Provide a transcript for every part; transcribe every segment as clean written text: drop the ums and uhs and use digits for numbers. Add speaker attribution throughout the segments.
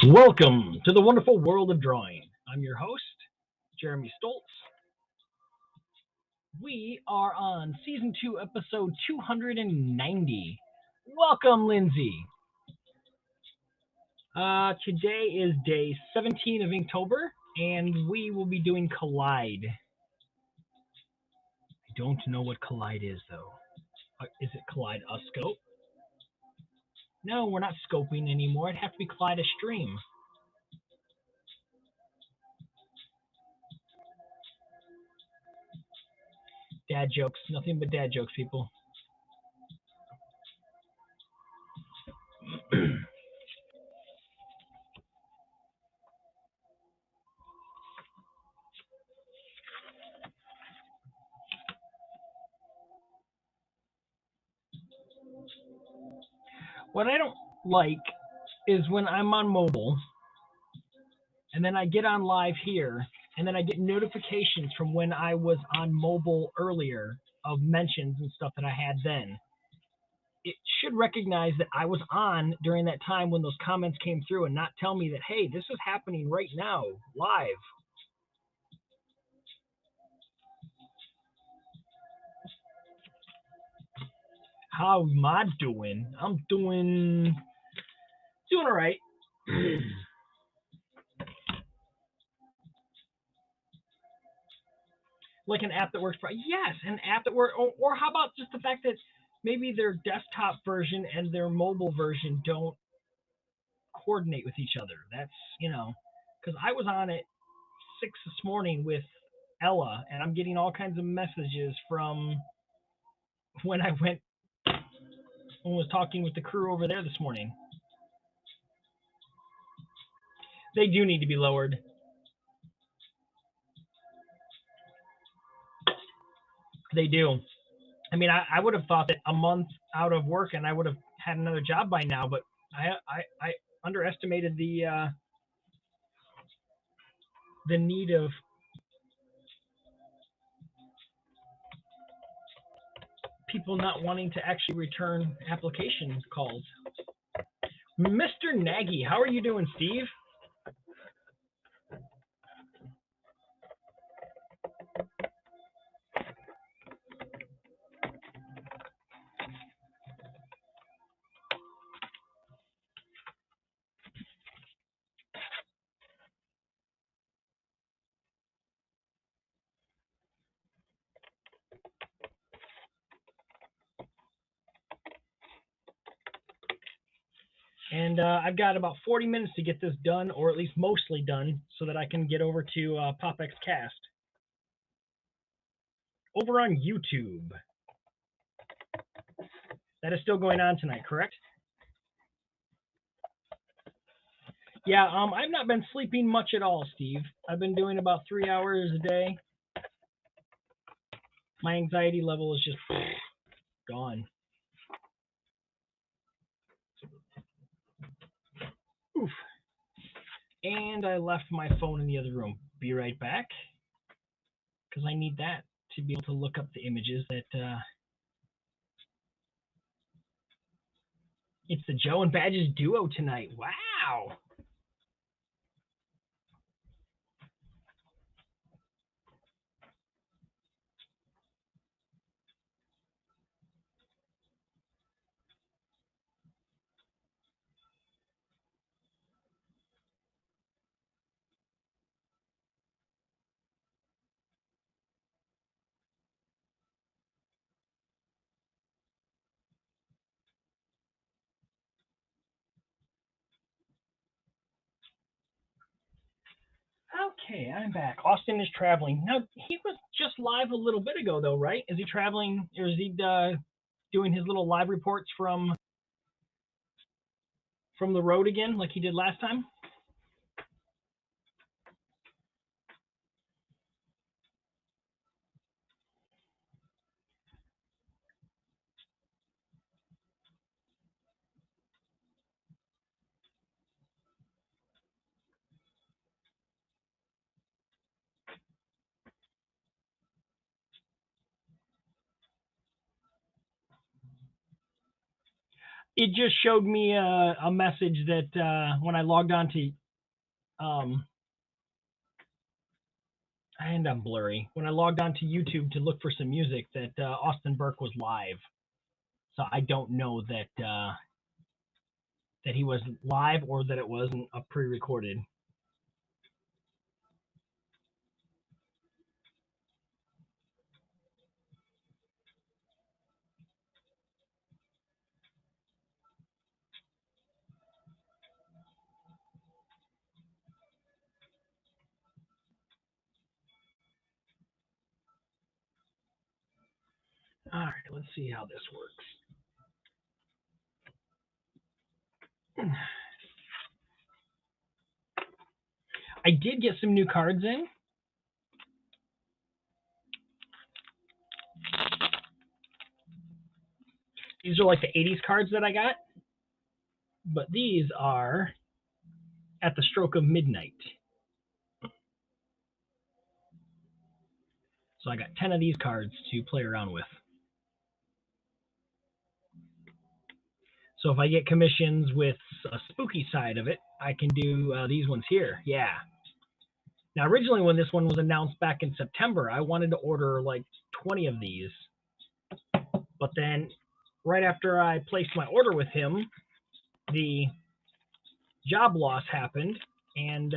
Speaker 1: Welcome to the wonderful world of drawing. I'm your host, Jeremy Stoltz. We are on Season 2, Episode 290. Welcome, Lindsay. Today is day 17 of Inktober, and we will be doing Collide. I don't know what Collide is, though. Is it Kaleidoscope? No, we're not scoping anymore. It'd have to be Kaleidostream. Dad jokes. Nothing but dad jokes, people. What I don't like is when I'm on mobile and then I get on live here and then I get notifications from when I was on mobile earlier of mentions and stuff that I had then. It should recognize that I was on during that time when those comments came through and not tell me that, hey, this is happening right now, live. How am I doing? I'm doing all right. Like an app that works for, yes, an app that works, or how about just the fact that maybe their desktop version and their mobile version don't coordinate with each other. That's, because I was on at 6 this morning with Ella, and I'm getting all kinds of messages from when I was talking with the crew over there this morning. They do need to be lowered. They do. I mean, I would have thought that a month out of work and I would have had another job by now, but I underestimated the need of people not wanting to actually return application calls. Mr. Nagy, how are you doing, Steve? And I've got about 40 minutes to get this done, or at least mostly done, so that I can get over to PopX Cast. Over on YouTube. That is still going on tonight, correct? Yeah, I've not been sleeping much at all, Steve. I've been doing about 3 hours a day. My anxiety level is just gone. Oof. And I left my phone in the other room. Be right back, because I need that to be able to look up the images that... It's the Joe and Badges duo tonight. Wow! Okay, I'm back. Austin is traveling. Now, he was just live a little bit ago, though, right? Is he traveling, or is he doing his little live reports from the road again, like he did last time? It just showed me a message that when I logged on to and I'm blurry. When I logged on to YouTube to look for some music, that Austin Burke was live. So I don't know that that he was live or that it wasn't a pre-recorded. All right, let's see how this works. I did get some new cards in. These are like the 80s cards that I got. But these are at the stroke of midnight. So I got 10 of these cards to play around with. So if I get commissions with a spooky side of it, I can do these ones here. Yeah. Now, originally when this one was announced back in September, I wanted to order like 20 of these. But then right after I placed my order with him, the job loss happened, and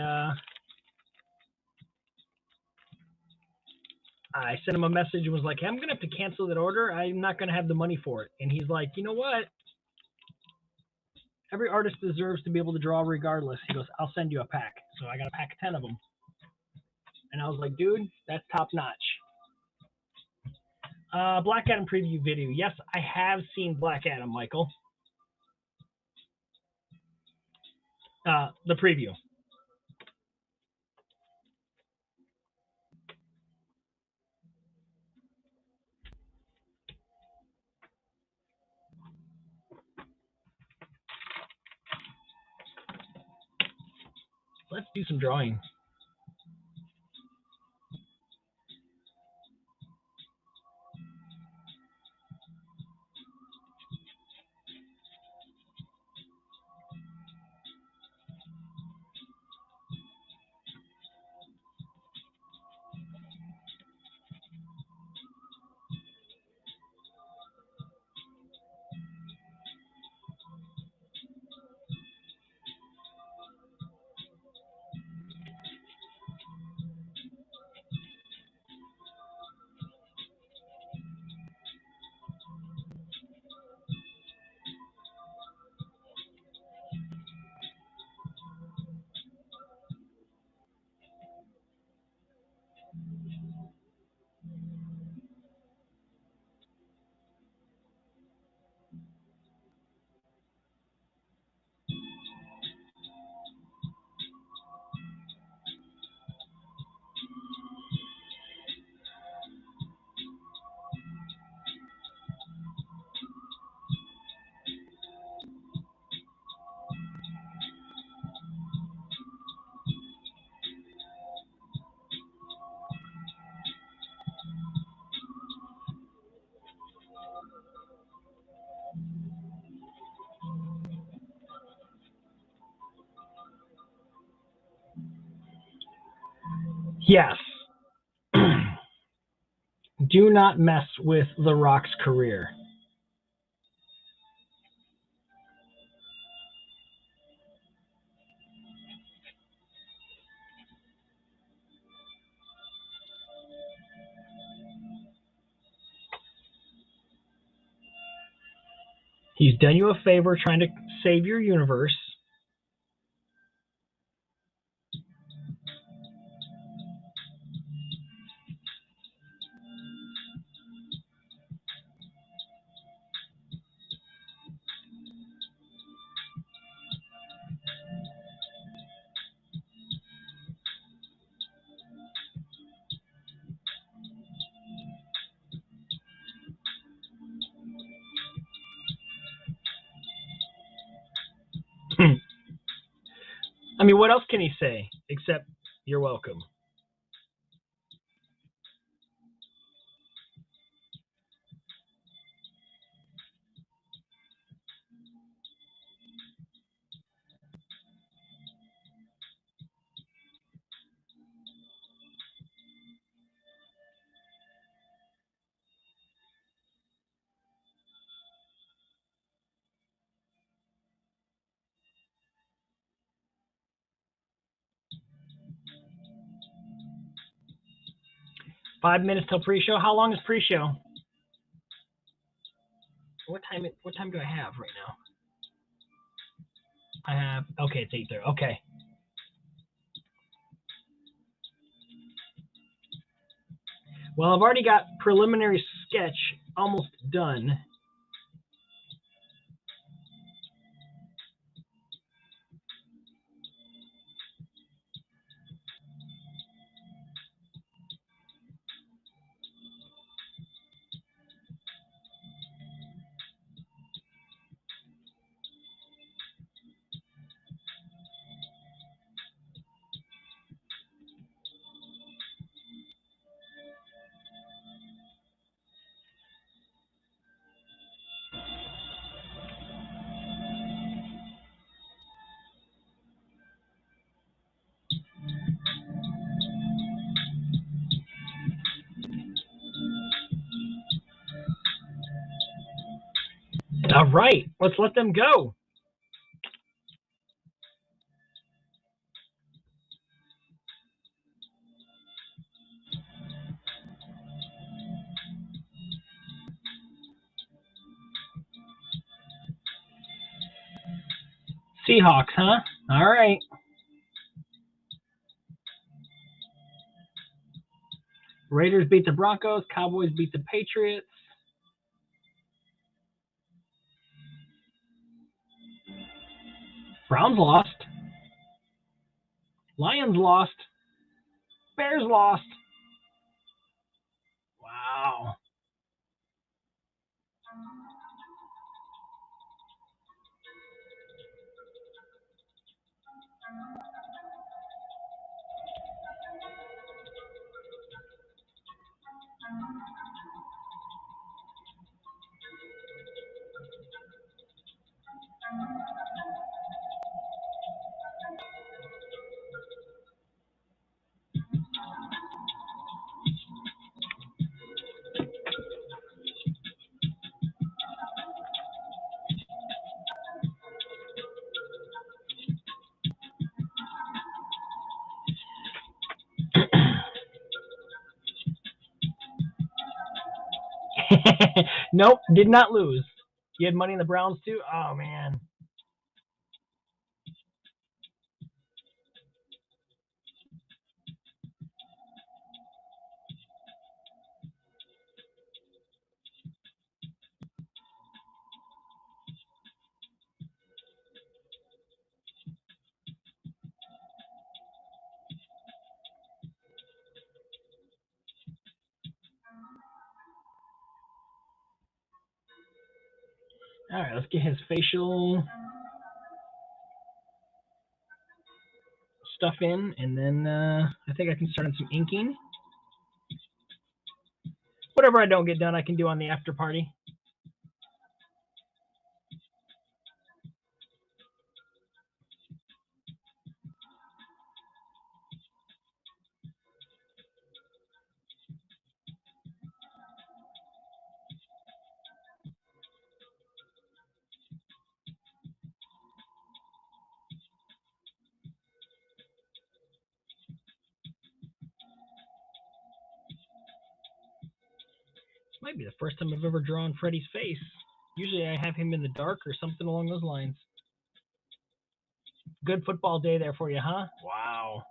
Speaker 1: I sent him a message and was like, hey, I'm going to have to cancel that order. I'm not going to have the money for it. And he's like, you know what? Every artist deserves to be able to draw regardless. He goes, I'll send you a pack. So I got a pack of 10 of them. And I was like, dude, that's top notch. Black Adam preview video. Yes, I have seen Black Adam, Michael. The preview. Let's do some drawing. Yes. Do not mess with The Rock's career. He's done you a favor trying to save your universe. I mean, what else can he say except you're welcome? 5 minutes till pre-show. How long is pre-show? What time do I have right now? I have, okay, it's 8:30. Okay. Well, I've already got preliminary sketch almost done. All right, let's let them go. Seahawks, huh? All right. Raiders beat the Broncos. Cowboys beat the Patriots. Browns lost. Lions lost. Bears lost. Wow. Nope, did not lose. You had money in the Browns too? Oh, man. All right, let's get his facial stuff in, and then I think I can start on some inking. Whatever I don't get done, I can do on the after party. This might be the first time I've ever drawn Freddy's face. Usually I have him in the dark or something along those lines. Good football day there for you, huh? Wow.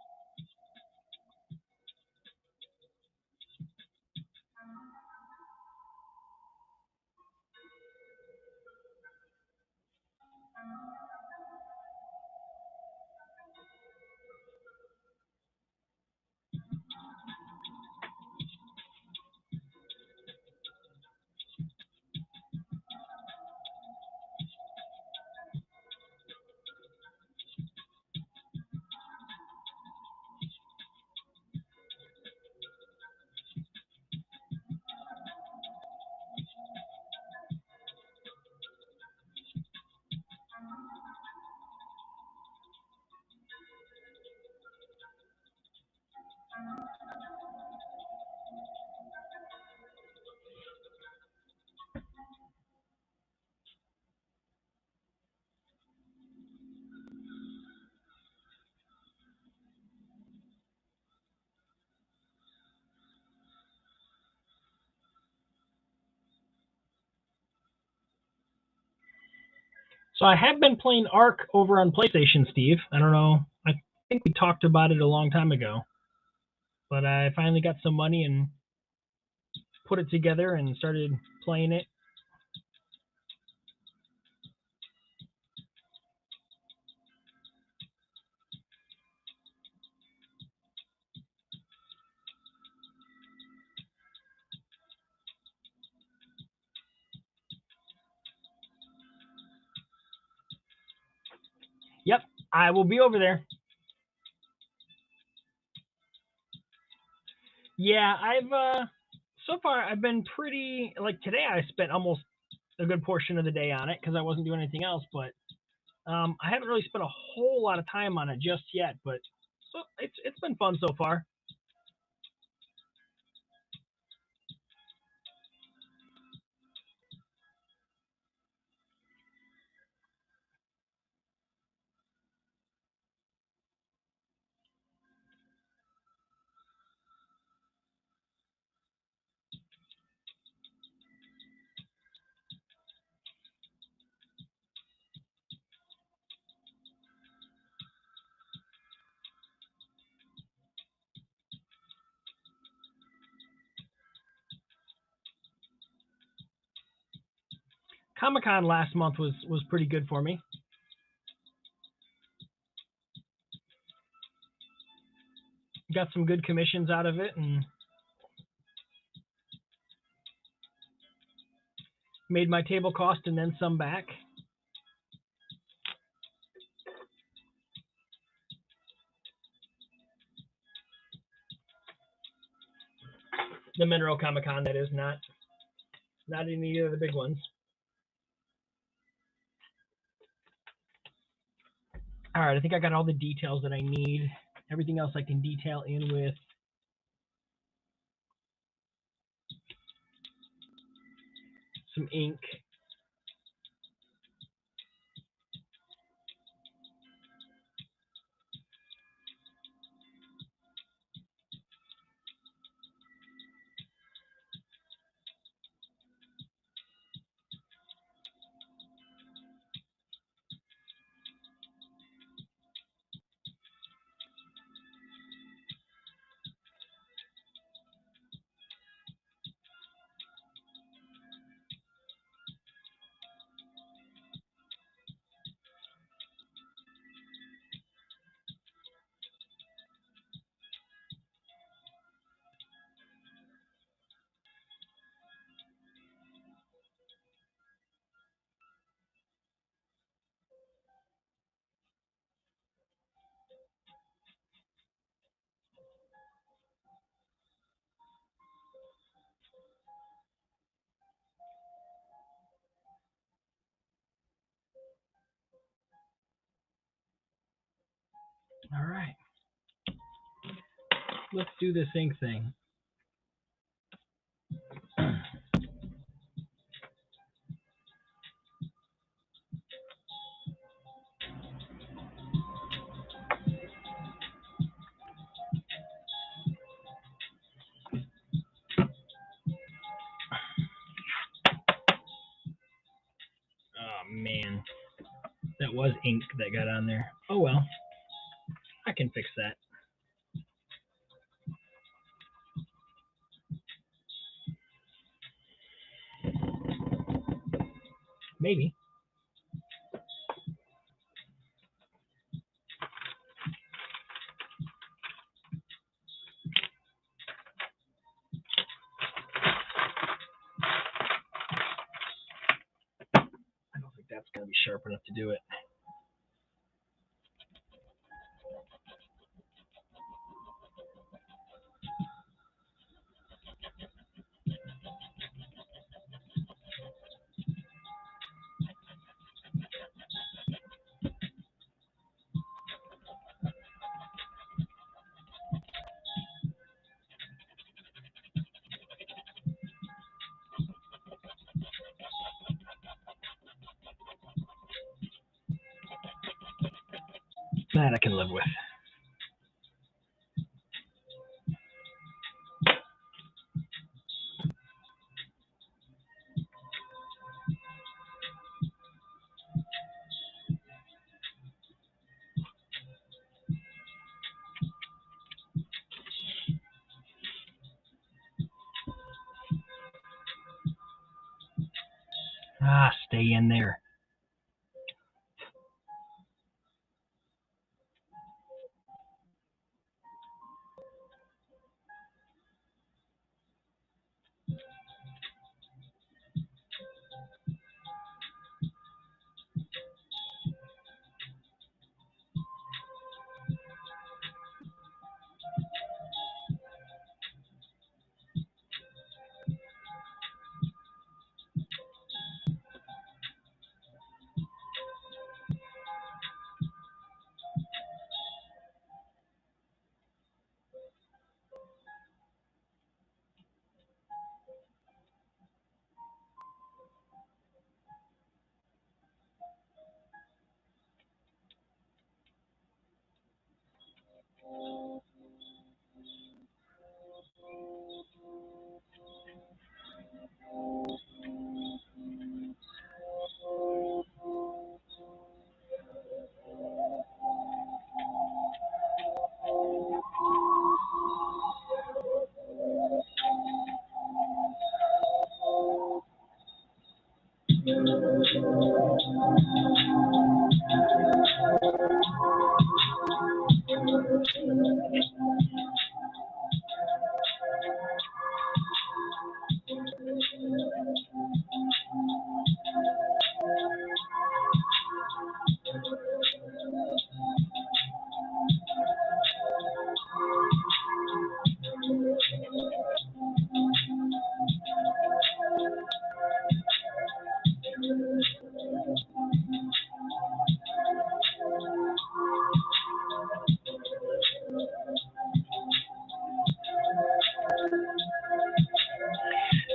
Speaker 1: So I have been playing Ark over on PlayStation, Steve. I don't know. I think we talked about it a long time ago, but I finally got some money and put it together and started playing it. Yep, I will be over there. Yeah, so far I've been pretty like today. I spent almost a good portion of the day on it because I wasn't doing anything else. But I haven't really spent a whole lot of time on it just yet. But so it's been fun so far. Comic Con last month was pretty good for me. Got some good commissions out of it and made my table cost and then some back. The Mineral Comic Con, that is, not any of the big ones. All right, I think I got all the details that I need. Everything else I can detail in with some ink. All right. Let's do this ink thing. Oh man, that was ink that got on there. Oh well, I can fix that. Maybe. I don't think that's gonna be sharp enough to do it. That I can live with. stay in there.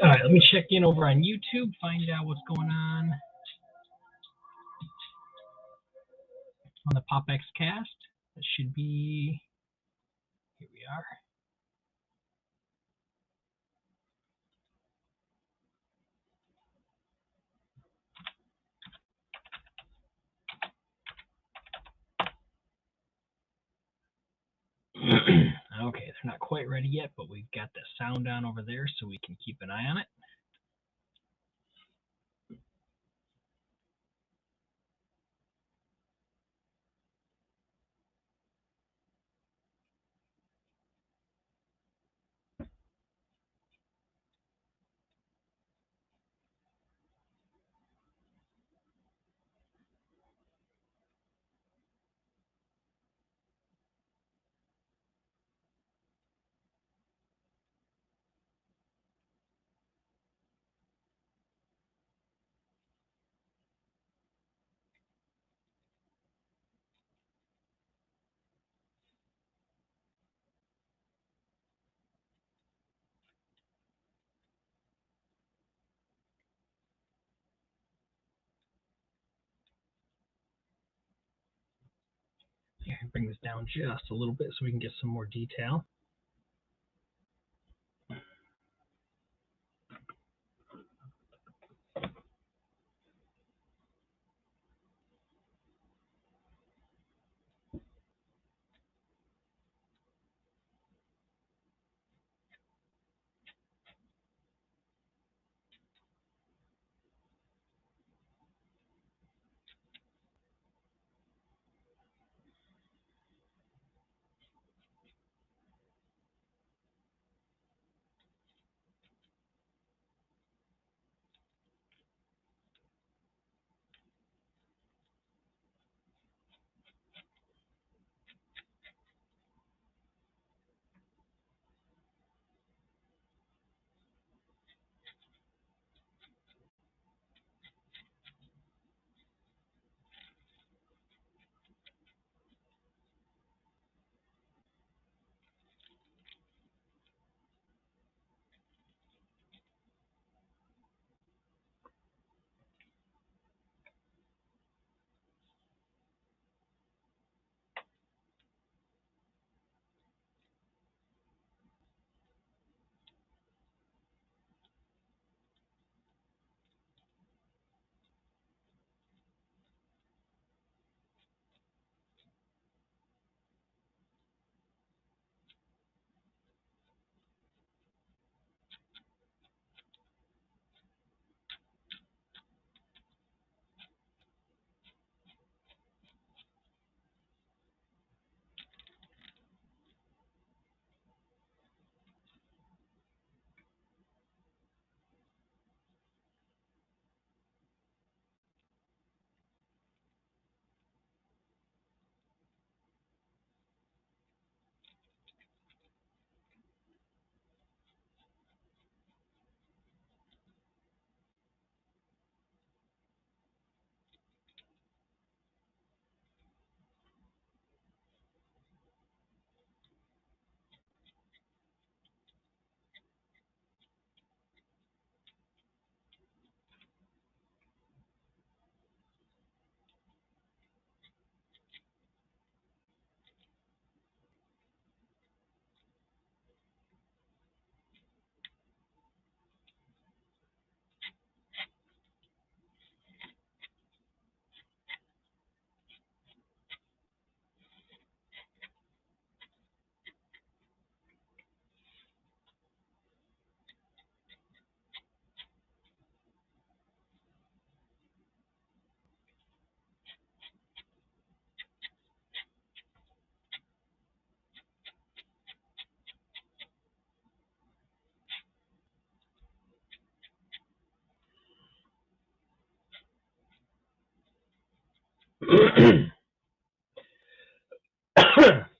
Speaker 1: All right, let me check in over on YouTube, find out what's going on the PopX cast. That should be, here we are. Okay, they're not quite ready yet, but we've got the sound on over there so we can keep an eye on it. Here, bring this down just a little bit so we can get some more detail.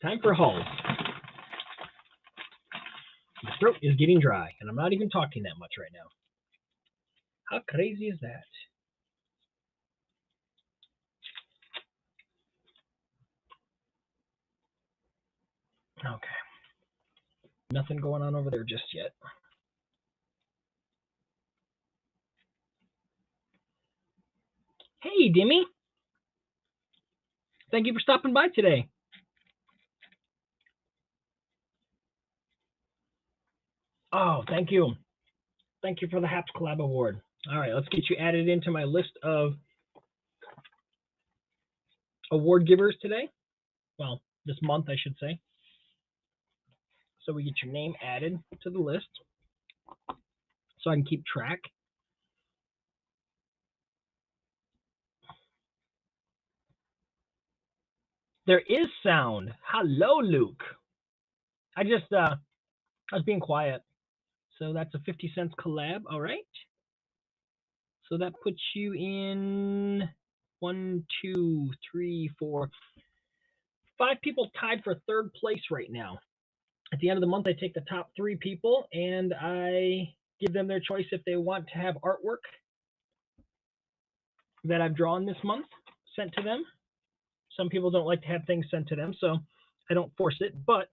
Speaker 1: Time for Hull. My throat is getting dry, and I'm not even talking that much right now. How crazy is that? Okay. Nothing going on over there just yet. Hey, Dimmy. Thank you for stopping by today. Oh, thank you. Thank you for the Haps Collab Award. All right, let's get you added into my list of award givers today. Well, this month, I should say. So we get your name added to the list so I can keep track. There is sound. Hello, Luke. I was being quiet. So that's a 50 cents collab. All right. So that puts you in 1, 2, 3, 4, 5 people tied for third place right now. At the end of the month, I take the top 3 people and I give them their choice if they want to have artwork that I've drawn this month sent to them. Some people don't like to have things sent to them, so I don't force it, but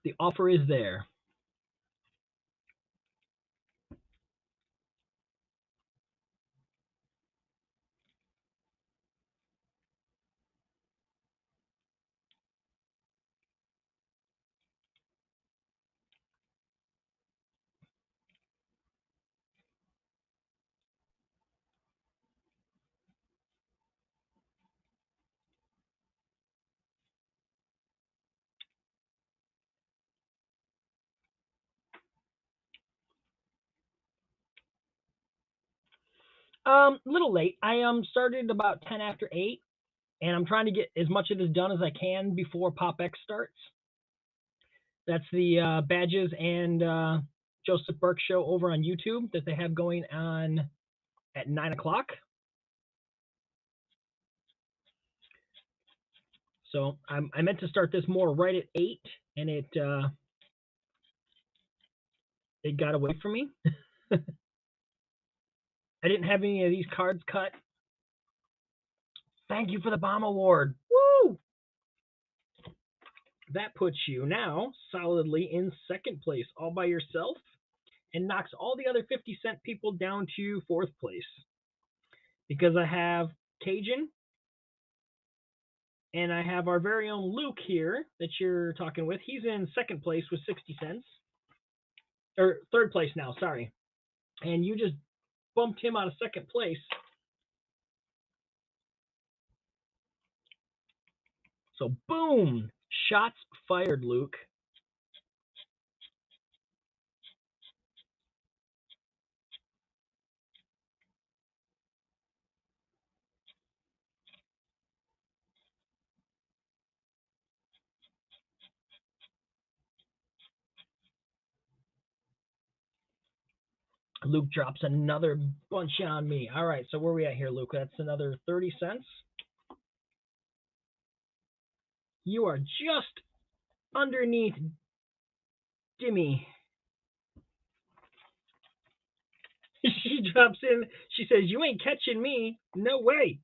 Speaker 1: the offer is there. Little late. I started about 10 after 8, and I'm trying to get as much of this done as I can before Pop X starts. That's the Badges and Joseph Burke show over on YouTube that they have going on at 9 o'clock. So I meant to start this more right at 8, and it got away from me. I didn't have any of these cards cut. Thank you for the bomb award. Woo! That puts you now solidly in second place all by yourself and knocks all the other 50-cent people down to fourth place. Because I have Cajun and I have our very own Luke here that you're talking with. He's in second place with 60 cents. Or third place now, sorry. And you just bumped him out of second place. So boom, shots fired, Luke. Luke drops another bunch on me. All right, so where are we at here, Luke? That's another 30 cents. You are just underneath Dimmy. She drops in. She says, "You ain't catching me. No way."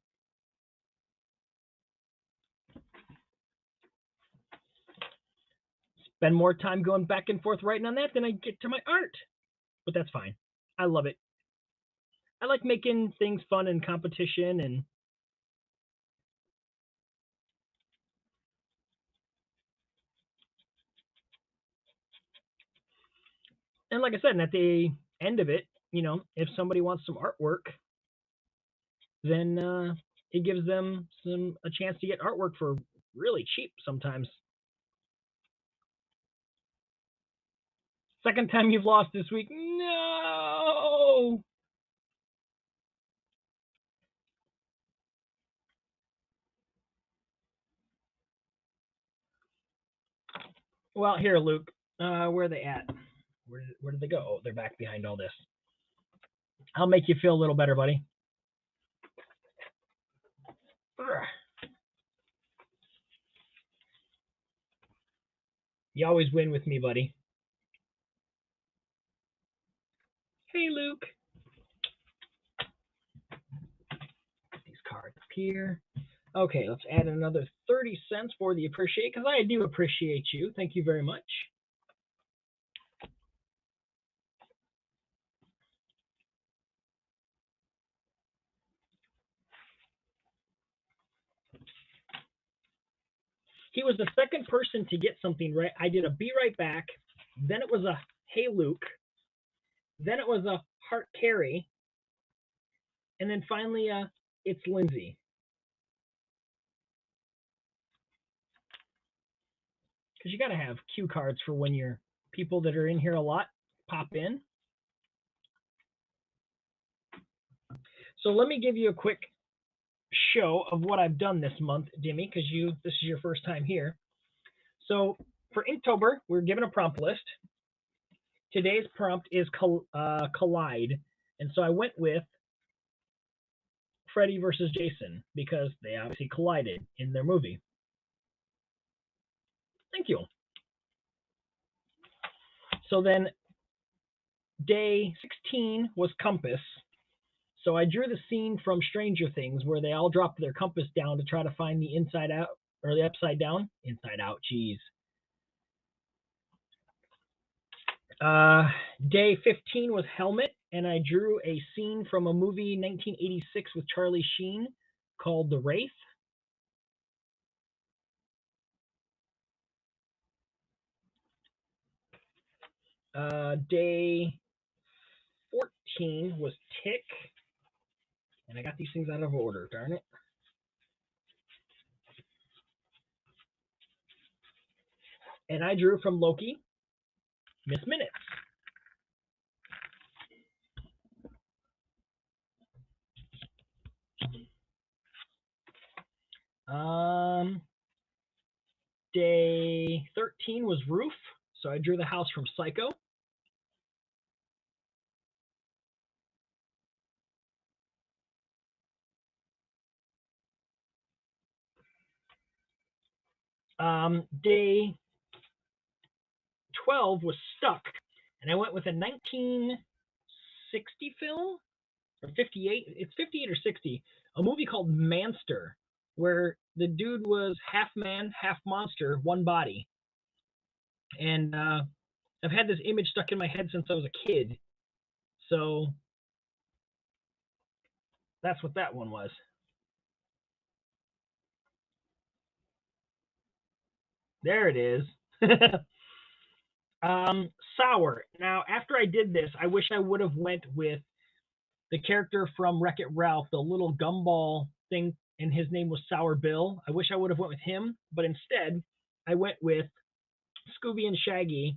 Speaker 1: Spend more time going back and forth writing on that than I get to my art. But that's fine. I love it. I like making things fun and competition and like I said, and at the end of it, if somebody wants some artwork, then it gives them a chance to get artwork for really cheap sometimes. Second time you've lost this week. No. Well, here, Luke. Where are they at? Where did they go? Oh, they're back behind all this. I'll make you feel a little better, buddy. You always win with me, buddy. Hey, Luke. These cards up here. Okay, let's add another 30 cents for the appreciate, because I do appreciate you. Thank you very much. He was the second person to get something right. I did a be right back. Then it was a hey, Luke. Then it was a heart carry. And then finally, it's Lindsay. Because you got to have cue cards for when your people that are in here a lot pop in. So let me give you a quick show of what I've done this month, Dimmy, because this is your first time here. So for Inktober, we're given a prompt list. Today's prompt is collide, and so I went with Freddy versus Jason because they obviously collided in their movie. Thank you. So then day 16 was compass. So I drew the scene from Stranger Things where they all dropped their compass down to try to find the inside out or the upside down. Inside out, geez. Day 15 was helmet, and I drew a scene from a movie 1986 with Charlie Sheen called The Wraith. Day 14 was tick, and I got these things out of order, darn it. And I drew from Loki, Miss Minutes. Day 13 was roof, so I drew the house from Psycho. Day 12 was stuck, and I went with a 1960 film or 58. It's 58 or 60. A movie called Manster, where the dude was half man, half monster, one body. And I've had this image stuck in my head since I was a kid. So that's what that one was. There it is. Sour. Now, after I did this, I wish I would have went with the character from Wreck-It Ralph, the little gumball thing, and his name was Sour Bill. I wish I would have went with him, but instead, I went with Scooby and Shaggy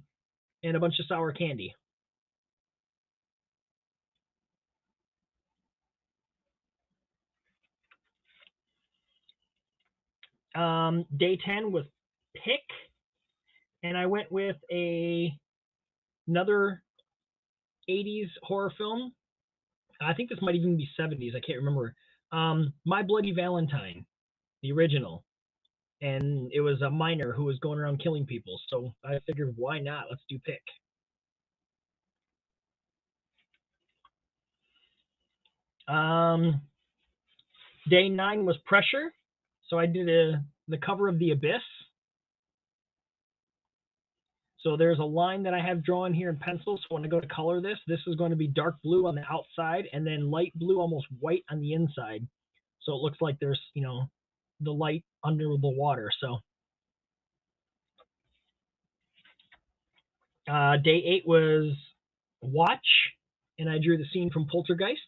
Speaker 1: and a bunch of sour candy. Day 10 was pick, and I went with another 80s horror film. I think this might even be 70s. I can't remember. My Bloody Valentine, the original. And it was a miner who was going around killing people. So I figured, why not? Let's do pick. Day 9 was pressure. So I did the cover of The Abyss. So there's a line that I have drawn here in pencil. So when I go to color this is going to be dark blue on the outside and then light blue, almost white on the inside. So it looks like there's, the light under the water. So day 8 was watch, and I drew the scene from Poltergeist.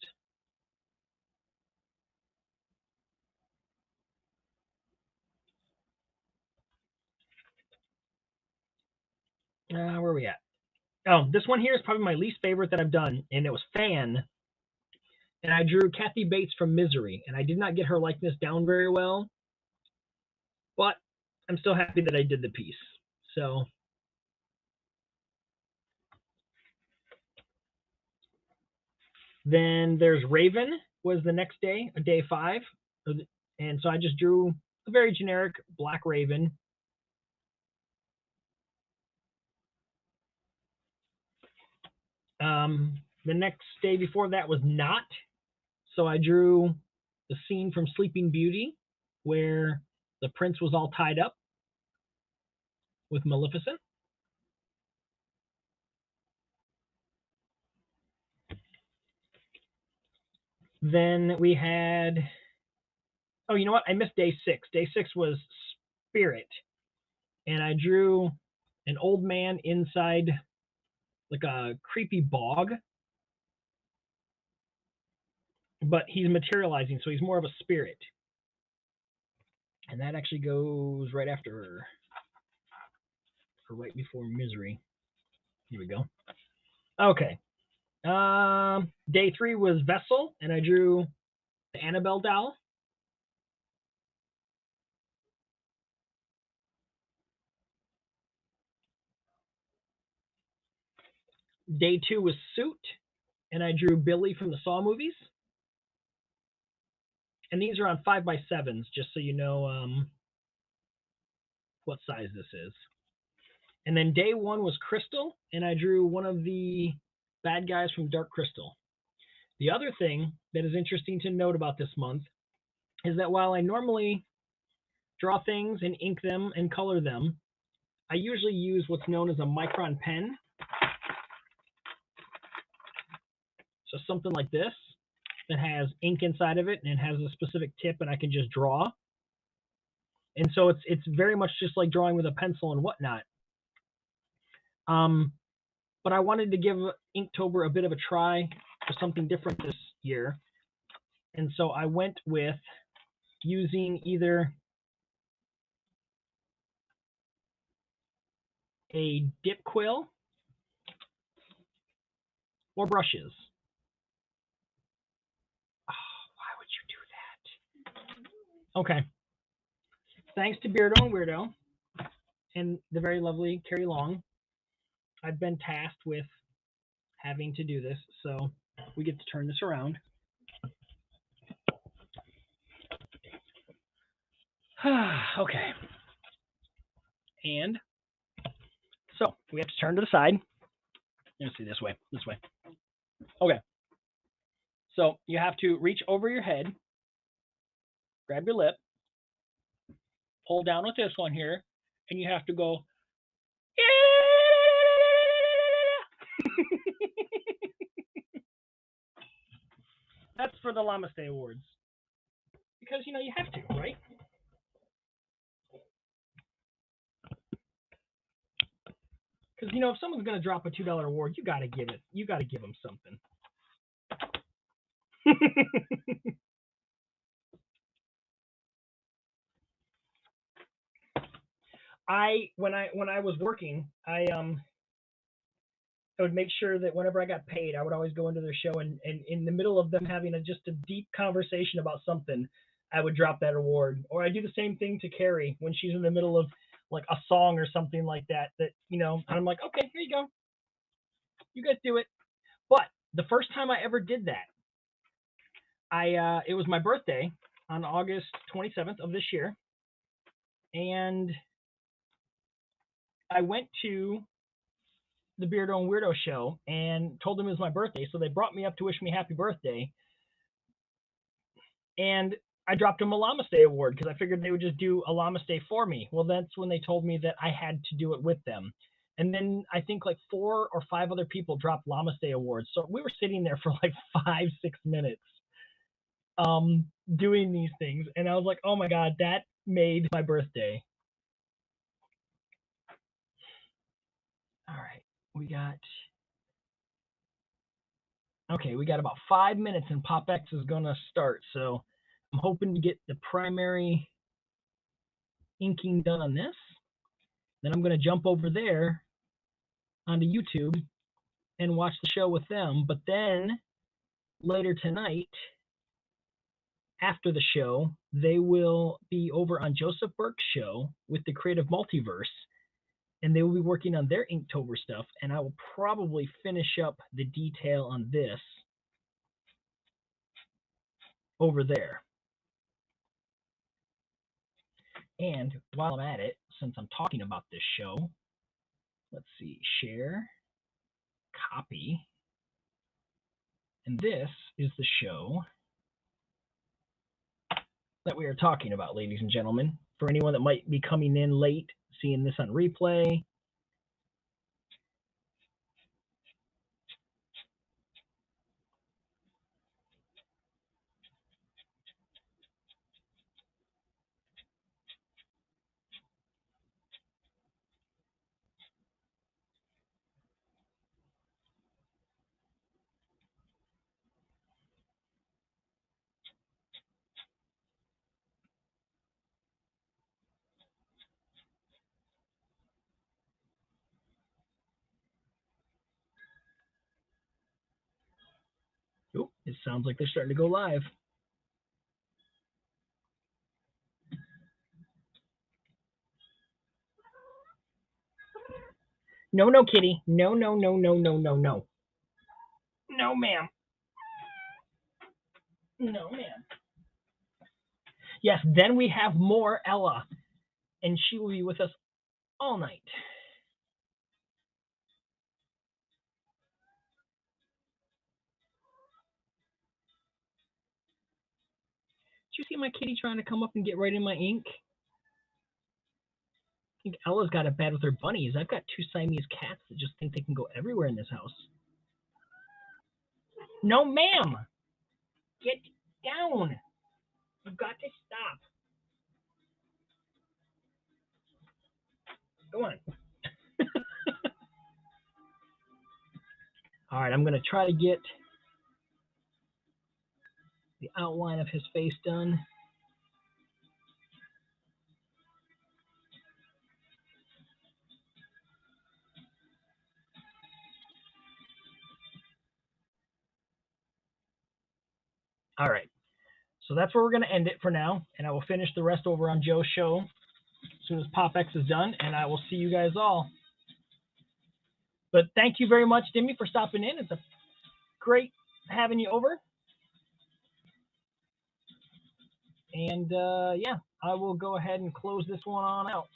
Speaker 1: Where are we at? Oh, this one here is probably my least favorite that I've done, and it was Fan. And I drew Kathy Bates from Misery, and I did not get her likeness down very well, but I'm still happy that I did the piece. So Then there's Raven was the next day, day 5. And so I just drew a very generic black Raven. The next day before that was Not. So I drew the scene from Sleeping Beauty where the prince was all tied up with Maleficent. Then we had, oh, you know what? I missed day 6. Day 6 was Spirit. And I drew an old man inside like a creepy bog. But he's materializing, so he's more of a spirit. And that actually goes right after, or right before Misery. Here we go. Okay. Day 3 was Vessel, and I drew the Annabelle doll. Day 2 was Suit, and I drew Billy from the Saw movies. And these are on 5x7s, just so you know what size this is. And then day 1 was Crystal, and I drew one of the bad guys from Dark Crystal. The other thing that is interesting to note about this month is that while I normally draw things and ink them and color them, I usually use what's known as a micron pen. So something like this that has ink inside of it and it has a specific tip and I can just draw. And so it's very much just like drawing with a pencil and whatnot. But I wanted to give Inktober a bit of a try for something different this year. And so I went with using either a dip quill or brushes. Oh, why would you do that? Okay. Thanks to Beardo and Weirdo and the very lovely Carrie Long, I've been tasked with having to do this, so we get to turn this around. Okay. And so we have to turn to the side. Let's see, this way. Okay. So you have to reach over your head, grab your lip, pull down with this one here, and you have to go, That's for the Namaste Awards. Because, you have to, right? Because, if someone's going to drop a $2 award, you got to give them something. When I was working, I would make sure that whenever I got paid, I would always go into their show and in the middle of them having just a deep conversation about something, I would drop that award. Or I do the same thing to Carrie when she's in the middle of like a song or something like that, and I'm like, okay, here you go. You guys do it. But the first time I ever did that, it was my birthday on August 27th of this year. And I went to the Beardo and Weirdo show and told them it was my birthday. So they brought me up to wish me happy birthday. And I dropped them a Namaste award because I figured they would just do a Namaste for me. Well, that's when they told me that I had to do it with them. And then I think like 4 or 5 other people dropped Namaste awards. So we were sitting there for like 5-6 minutes doing these things. And I was like, oh my God, that made my birthday. All right. We got about 5 minutes and PopX is going to start. So I'm hoping to get the primary inking done on this. Then I'm going to jump over there onto YouTube and watch the show with them. But then later tonight, after the show, they will be over on Joseph Burke's show with the Creative Multiverse. And they will be working on their Inktober stuff. And I will probably finish up the detail on this over there. And while I'm at it, since I'm talking about this show, let's see, share, copy, and this is the show that we are talking about, ladies and gentlemen. For anyone that might be coming in late, seeing this on replay, oh, it sounds like they're starting to go live. No, no, kitty. No, no, no, no, no, no, no. No, ma'am. No, ma'am. Yes, then we have more Ella, and she will be with us all night. Did you see my kitty trying to come up and get right in my ink? I think Ella's got it bad with her bunnies. I've got two Siamese cats that just think they can go everywhere in this house. No, ma'am. Get down. You've got to stop. Go on. All right, I'm going to try to get the outline of his face done. All right, so that's where we're going to end it for now, and I will finish the rest over on Joe's show as soon as PopX is done, and I will see you guys all. But thank you very much, Dimmy, for stopping in. It's a great having you over. And yeah, I will go ahead and close this one on out.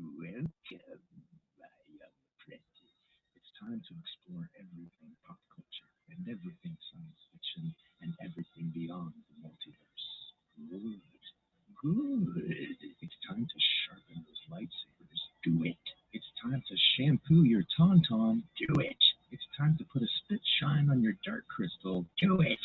Speaker 2: Welcome, my young apprentice. It's time to explore everything pop culture and everything science fiction and everything beyond the multiverse. Good. Good. It's time to sharpen those lightsabers. Do it. It's time to shampoo your tauntaun. Do it. It's time to put a spit shine on your dark crystal. Do it.